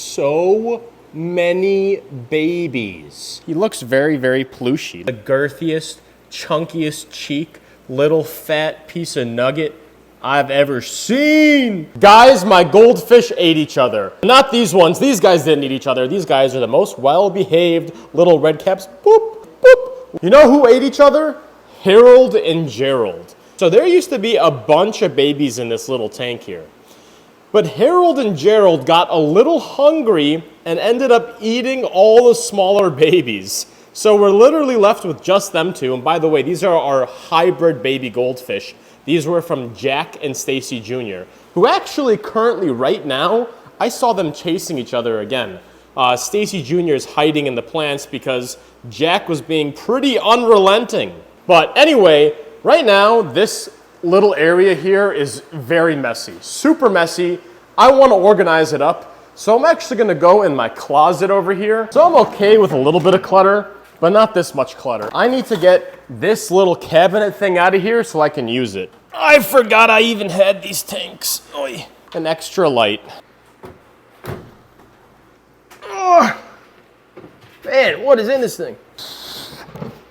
so many babies. He looks very, very plushy. The girthiest, chunkiest cheek, little fat piece of nugget I've ever seen. Guys, my goldfish ate each other. Not these ones. These guys didn't eat each other. These guys are the most well-behaved little red caps. Boop, boop. You know who ate each other? Harold and Gerald. So there used to be a bunch of babies in this little tank here. But Harold and Gerald got a little hungry and ended up eating all the smaller babies. So we're literally left with just them two. And by the way, these are our hybrid baby goldfish. These were from Jack and Stacy Jr., who actually currently right now, I saw them chasing each other again. Stacy Jr. is hiding in the plants because Jack was being pretty unrelenting. But anyway, right now, this little area here is very messy, super messy. I want to organize it up. So I'm actually going to go in my closet over here. So I'm okay with a little bit of clutter, but not this much clutter. I need to get this little cabinet thing out of here so I can use it. I forgot I even had these tanks. Oy. An extra light. Oh, man, what is in this thing?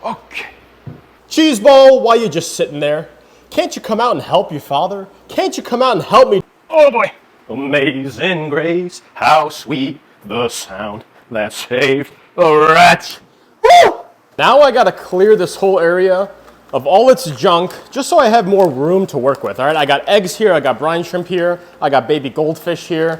Okay. Cheese bowl, why you just sitting there? Can't you come out and help your father? Can't you come out and help me? Oh boy. Amazing grace, how sweet the sound that saved a wretch. Woo! Now I gotta clear this whole area of all its junk, just so I have more room to work with, all right? I got eggs here, I got brine shrimp here, I got baby goldfish here.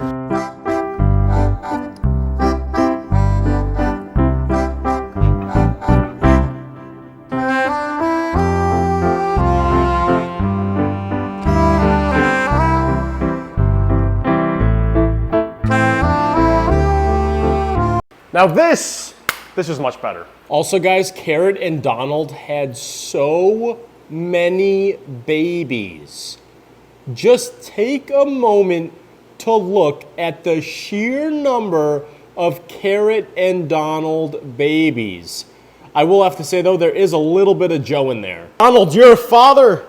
Now this is much better. Also guys, Carrot and Donald had so many babies. Just take a moment to look at the sheer number of Carrot and Donald babies. I will have to say though, there is a little bit of Joe in there. Donald, you're a father.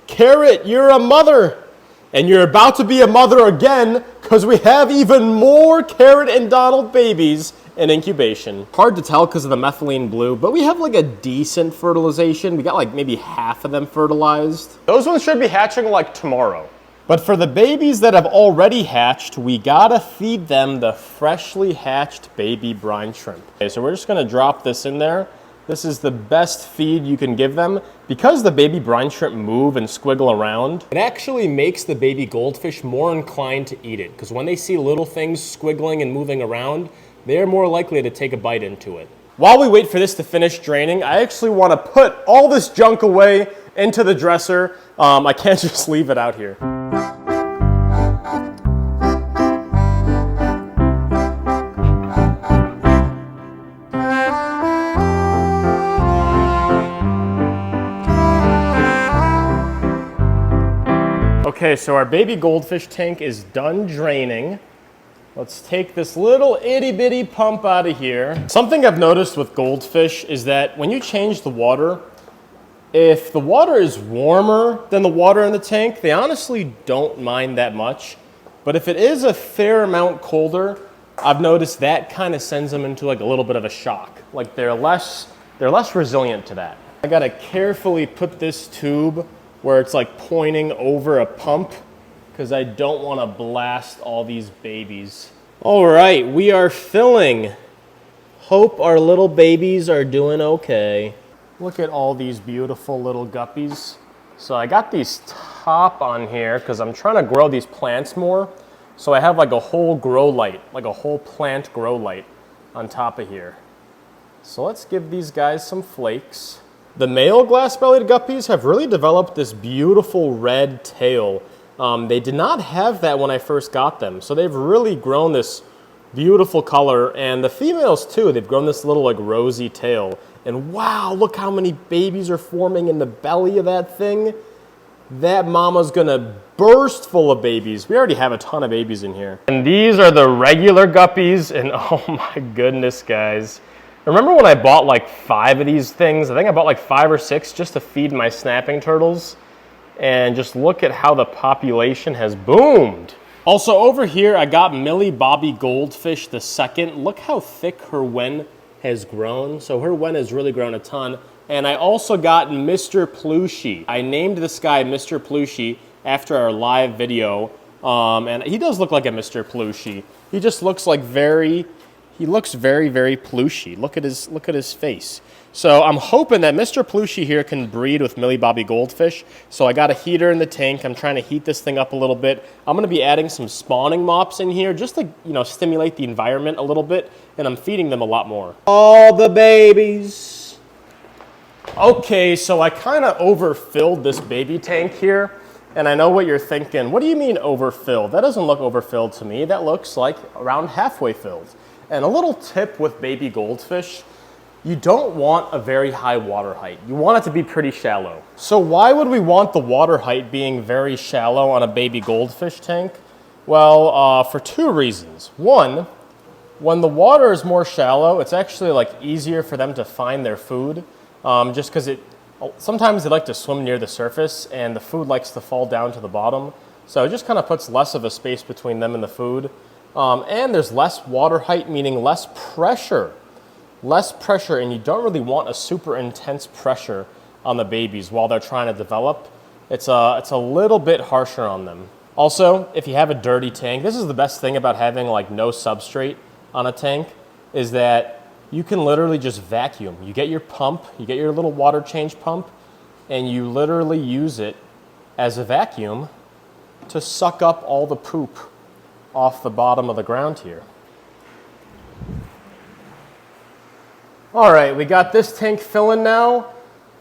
Carrot, you're a mother. And you're about to be a mother again because we have even more Carrot and Donald babies in incubation. Hard to tell because of the methylene blue, but we have like a decent fertilization. We got like maybe half of them fertilized. Those ones should be hatching like tomorrow. But for the babies that have already hatched, we gotta feed them the freshly hatched baby brine shrimp. Okay, so we're just gonna drop this in there. This is the best feed you can give them. Because the baby brine shrimp move and squiggle around, it actually makes the baby goldfish more inclined to eat it. Because when they see little things squiggling and moving around, they're more likely to take a bite into it. While we wait for this to finish draining, I actually want to put all this junk away into the dresser. I can't just leave it out here. Okay, so our baby goldfish tank is done draining. Let's take this little itty bitty pump out of here. Something I've noticed with goldfish is that when you change the water, if the water is warmer than the water in the tank, they honestly don't mind that much. But if it is a fair amount colder, I've noticed that kind of sends them into like a little bit of a shock. Like they're less resilient to that. I gotta carefully put this tube where it's like pointing over a pump because I don't want to blast all these babies. All right, we are filling. Hope our little babies are doing okay. Look at all these beautiful little guppies. So I got these top on here because I'm trying to grow these plants more. So I have like a whole grow light, like a whole plant grow light on top of here. So let's give these guys some flakes. The male glass-bellied guppies have really developed this beautiful red tail. They did not have that when I first got them, so they've really grown this beautiful color, and the females too, they've grown this little like rosy tail. And wow, look how many babies are forming in the belly of that thing. That mama's gonna burst full of babies. We already have a ton of babies in here. And these are the regular guppies, and oh my goodness, guys. Remember when I bought like 5 of these things? I think I bought like 5 or 6 just to feed my snapping turtles. And just look at how the population has boomed. Also over here, I got Millie Bobby Goldfish the second. Look how thick her wen has grown. So her wen has really grown a ton. And I also got Mr. Plushy. I named this guy Mr. Plushy after our live video. And he does look like a Mr. Plushy. He just looks like he looks very, very plushy. Look at his face. So I'm hoping that Mr. Plushy here can breed with Millie Bobby Goldfish. So I got a heater in the tank. I'm trying to heat this thing up a little bit. I'm gonna be adding some spawning mops in here just to, stimulate the environment a little bit. And I'm feeding them a lot more. All the babies. Okay, so I kind of overfilled this baby tank here. And I know what you're thinking. What do you mean overfilled? That doesn't look overfilled to me. That looks like around halfway filled. And a little tip with baby goldfish, you don't want a very high water height. You want it to be pretty shallow. So why would we want the water height being very shallow on a baby goldfish tank? Well, for two reasons. One, when the water is more shallow, it's actually like easier for them to find their food, just because sometimes they like to swim near the surface and the food likes to fall down to the bottom. So it just kind of puts less of a space between them and the food. And there's less water height, meaning less pressure. Less pressure, and you don't really want a super intense pressure on the babies while they're trying to develop. It's a little bit harsher on them. Also, if you have a dirty tank, this is the best thing about having like no substrate on a tank, is that you can literally just vacuum. You get your pump, you get your little water change pump, and you literally use it as a vacuum to suck up all the poop off the bottom of the ground here. All right, we got this tank filling now,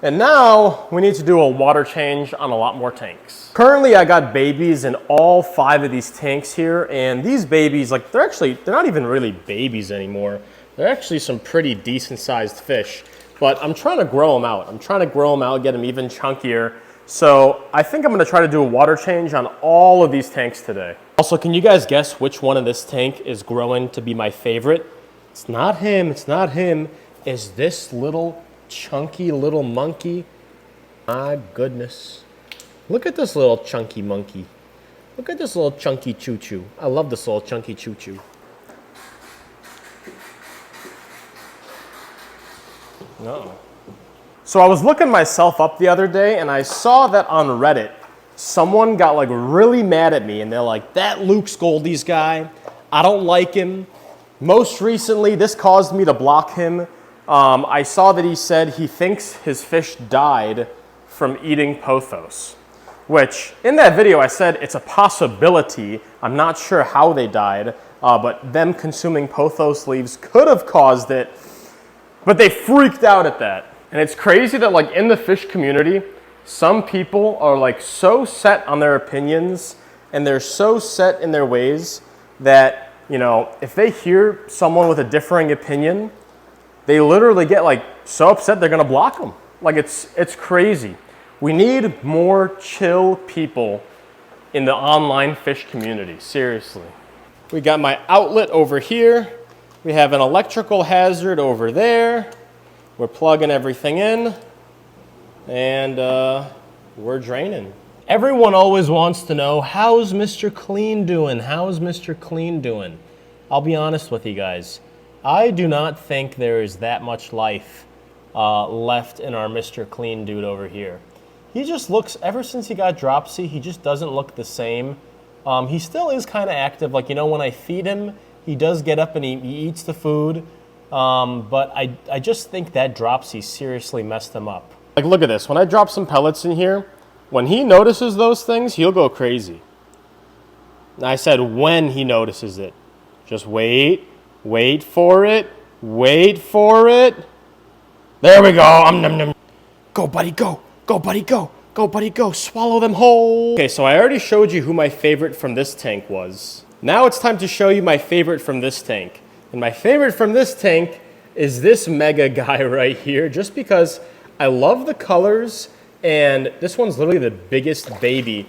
and now we need to do a water change on a lot more tanks. Currently, I got babies in all 5 of these tanks here, and these babies, like they're not even really babies anymore. They're actually some pretty decent sized fish, but I'm trying to grow them out. Get them even chunkier. So I think I'm gonna try to do a water change on all of these tanks today. Also, can you guys guess which one in this tank is growing to be my favorite? It's not him, is this little chunky little monkey. My goodness. Look at this little chunky monkey. Look at this little chunky choo-choo. I love this little chunky choo-choo. Uh-oh. So I was looking myself up the other day and I saw that on Reddit, someone got like really mad at me and they're like, that Luke's Goldies guy, I don't like him. Most recently, this caused me to block him. I saw that he said he thinks his fish died from eating pothos, which in that video I said it's a possibility. I'm not sure how they died, but them consuming pothos leaves could have caused it, but they freaked out at that. And it's crazy that like in the fish community, some people are like so set on their opinions and they're so set in their ways that, if they hear someone with a differing opinion, they literally get like so upset they're gonna block them. Like it's crazy. We need more chill people in the online fish community, seriously. We got my outlet over here. We have an electrical hazard over there. We're plugging everything in and we're draining. Everyone always wants to know, how's Mr. Clean doing? How's Mr. Clean doing? I'll be honest with you guys. I do not think there is that much life left in our Mr. Clean dude over here. He just looks, ever since he got dropsy, he just doesn't look the same. He still is kind of active. Like, when I feed him, he does get up and he eats the food. But I just think that dropsy seriously messed him up. Like, look at this. When I drop some pellets in here, when he notices those things, he'll go crazy. I said when he notices it. Just wait for it. Wait for it. There we go. Go, buddy, go. Go, buddy, go. Go, buddy, go. Swallow them whole. Okay, so I already showed you who my favorite from this tank was. Now it's time to show you my favorite from this tank. And my favorite from this tank is this mega guy right here, just because I love the colors, and this one's literally the biggest baby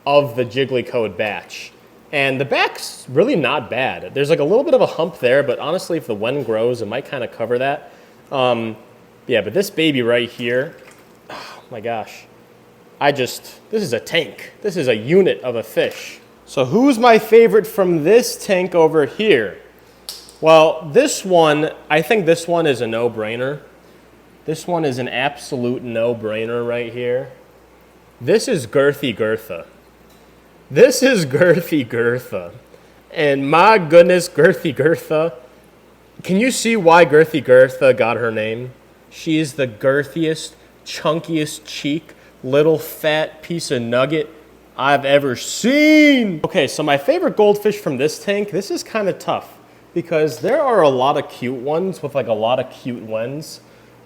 of the Jiggly Code batch. And the back's really not bad. There's like a little bit of a hump there, but honestly, if the wen grows, it might kind of cover that. Yeah, but this baby right here, oh my gosh. This is a tank. This is a unit of a fish. So who's my favorite from this tank over here? Well, this one, I think this one is a no-brainer. This one is an absolute no-brainer right here. This is Girthy Girtha. This is Girthy Girtha. And my goodness, Girthy Girtha. Can you see why Girthy Girtha got her name? She is the girthiest, chunkiest cheek, little fat piece of nugget I've ever seen. Okay, so my favorite goldfish from this tank, this is kind of tough because there are a lot of cute ones with like a lot of cute wens.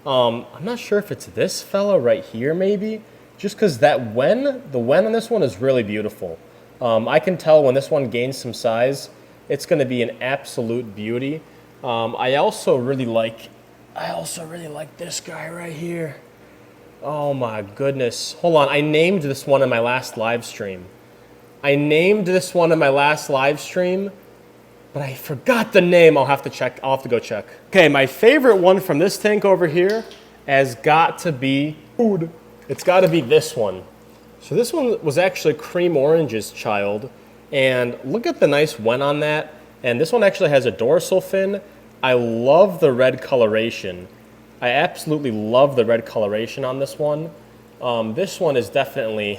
I'm not sure if it's this fella right here maybe, just because the wen on this one is really beautiful. I can tell when this one gains some size, it's going to be an absolute beauty. I also really like this guy right here. Oh my goodness. Hold on, I named this one in my last live stream. But I forgot the name. I'll have to go check. Okay, my favorite one from this tank over here has got to be food. It's got to be this one. So this one was actually Cream Orange's child, and look at the nice wen on that. And this one actually has a dorsal fin. I love the red coloration. I absolutely love the red coloration on this one. This one is definitely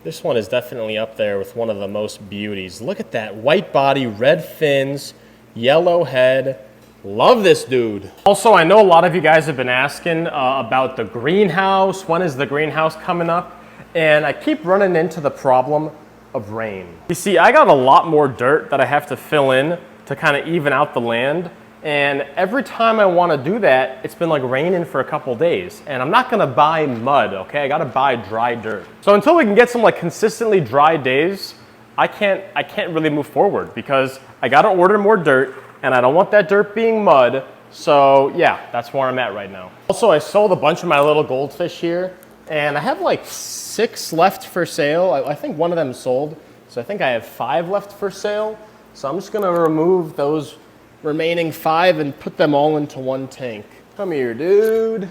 up there with one of the most beauties. Look at that white body, red fins, yellow head. Love this dude. Also, I know a lot of you guys have been asking about the greenhouse. When is the greenhouse coming up? And I keep running into the problem of rain. You see, I got a lot more dirt that I have to fill in to kind of even out the land. And every time I want to do that, it's been like raining for a couple days. And I'm not going to buy mud, okay? I got to buy dry dirt. So until we can get some like consistently dry days, I can't really move forward because I got to order more dirt and I don't want that dirt being mud. So yeah, that's where I'm at right now. Also, I sold a bunch of my little goldfish here and I have like 6 left for sale. I think one of them sold. So I think I have 5 left for sale. So I'm just going to remove those remaining 5 and put them all into one tank. Come here, dude.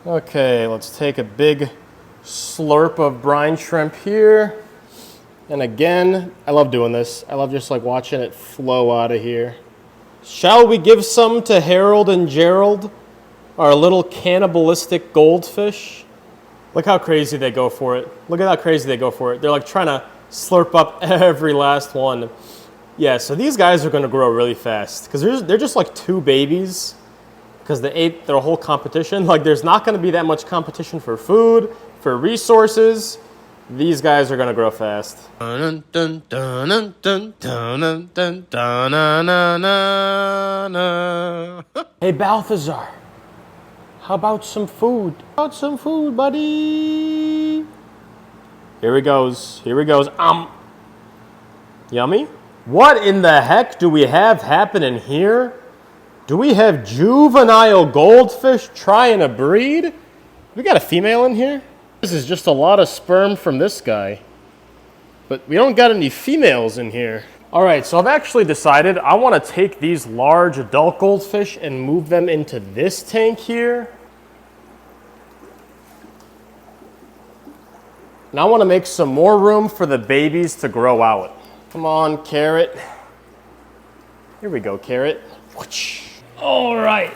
Okay, let's take a big slurp of brine shrimp here. And again, I love doing this. I love just like watching it flow out of here. Shall we give some to Harold and Gerald, our little cannibalistic goldfish? Look how crazy they go for it. Look at how crazy they go for it. They're like trying to slurp up every last one. Yeah, so these guys are going to grow really fast because they're just like 2 babies because they ate their whole competition. Like there's not going to be that much competition for food, for resources. These guys are going to grow fast. Hey Balthazar, how about some food? How about some food, buddy? Here he goes. Here he goes. Yummy. What in the heck do we have happening here? Do we have juvenile goldfish trying to breed? We got a female in here? This is just a lot of sperm from this guy. But we don't got any females in here. All right, so I've actually decided I want to take these large adult goldfish and move them into this tank here. And I want to make some more room for the babies to grow out. Come on, Carrot. Here we go, Carrot. All right.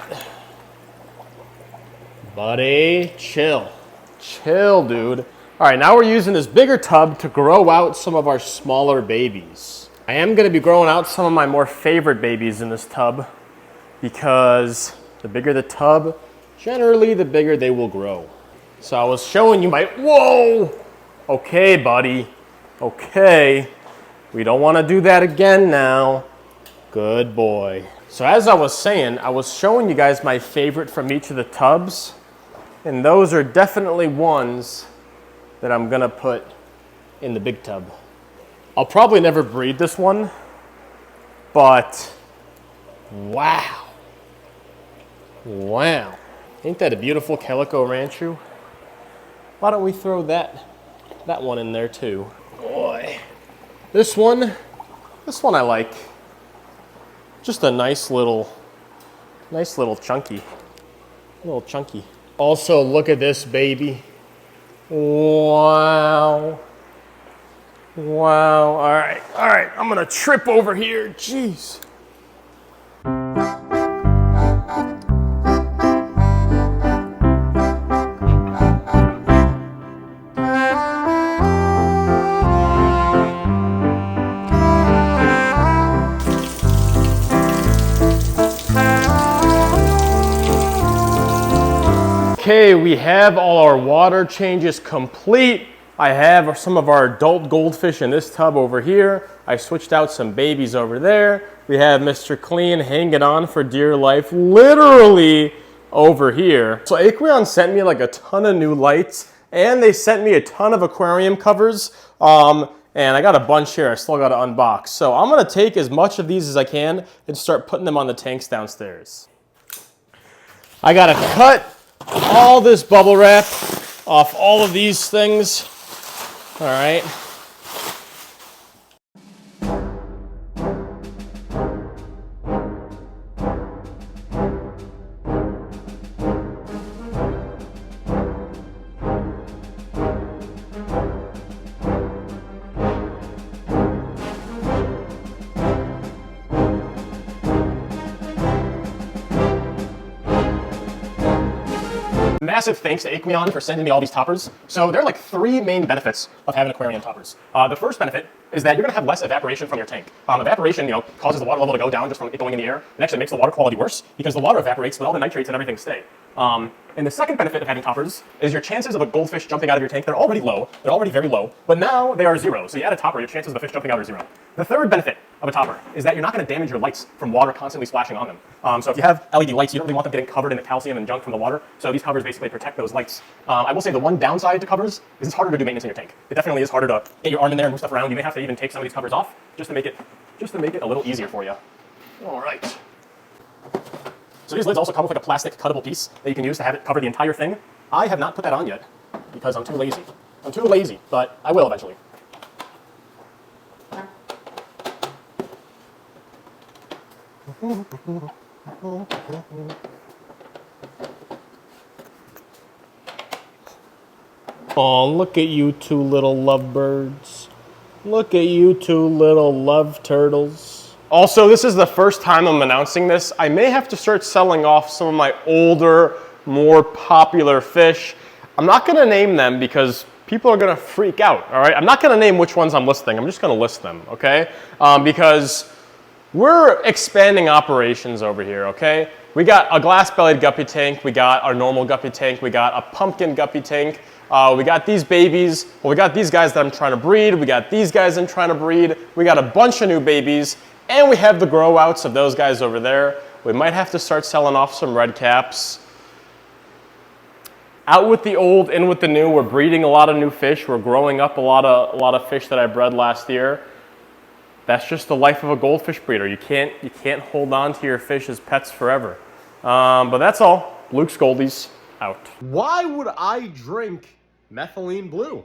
Buddy, chill. Chill, dude. All right, now we're using this bigger tub to grow out some of our smaller babies. I am going to be growing out some of my more favorite babies in this tub because the bigger the tub, generally the bigger they will grow. So I was showing you my, whoa! Okay, buddy. Okay. We don't want to do that again now. Good boy. So as I was saying, I was showing you guys my favorite from each of the tubs. And those are definitely ones that I'm going to put in the big tub. I'll probably never breed this one. But wow. Wow. Ain't that a beautiful Calico Ranchu? Why don't we throw that one in there too? Boy. This one I like. Just a nice little chunky. Also, look at this baby. Wow. Wow. All right. I'm gonna trip over here. Jeez. Okay, we have all our water changes complete. I have some of our adult goldfish in this tub over here. I switched out some babies over there. We have Mr. Clean hanging on for dear life, literally over here. So Aquarium sent me like a ton of new lights, and they sent me a ton of aquarium covers. And I got a bunch here I still got to unbox. So I'm gonna take as much of these as I can and start putting them on the tanks downstairs. I gotta cut all this bubble wrap off all of these things. All right. Massive thanks to Aquarium for sending me all these toppers. So there are like 3 main benefits of having aquarium toppers. The first benefit is that you're going to have less evaporation from your tank. Evaporation, causes the water level to go down just from it going in the air. It actually makes the water quality worse because the water evaporates, but all the nitrates and everything stay. And the second benefit of having toppers is your chances of a goldfish jumping out of your tank, they're already low. They're already very low, but now they are 0. So you add a topper, your chances of a fish jumping out are 0. The third benefit of a topper is that you're not going to damage your lights from water constantly splashing on them. So if you have LED lights, you don't really want them getting covered in the calcium and junk from the water. So these covers basically protect those lights. I will say the one downside to covers is it's harder to do maintenance in your tank. It definitely is harder to get your arm in there and move stuff around. You may have to even take some of these covers off just to make it a little easier for you. All right. So these lids also come with like a plastic cuttable piece that you can use to have it cover the entire thing. I have not put that on yet because I'm too lazy. I'm too lazy, but I will eventually. Oh, look at you 2 little lovebirds. Look at you 2 little love turtles. Also, this is the first time I'm announcing this. I may have to start selling off some of my older, more popular fish. I'm not gonna name them because people are gonna freak out, all right? I'm not gonna name which ones I'm listing. I'm just gonna list them, okay? Because we're expanding operations over here, okay? We got a glass-bellied guppy tank. We got our normal guppy tank. We got a pumpkin guppy tank. We got these babies. Well, we got these guys that I'm trying to breed. We got these guys I'm trying to breed. We got a bunch of new babies. And we have the grow outs of those guys over there. We might have to start selling off some red caps. Out with the old, in with the new. We're breeding a lot of new fish. We're growing up a lot of fish that I bred last year. That's just the life of a goldfish breeder. You can't hold on to your fish as pets forever. But that's all. Luke's Goldies out. Why would I drink methylene blue?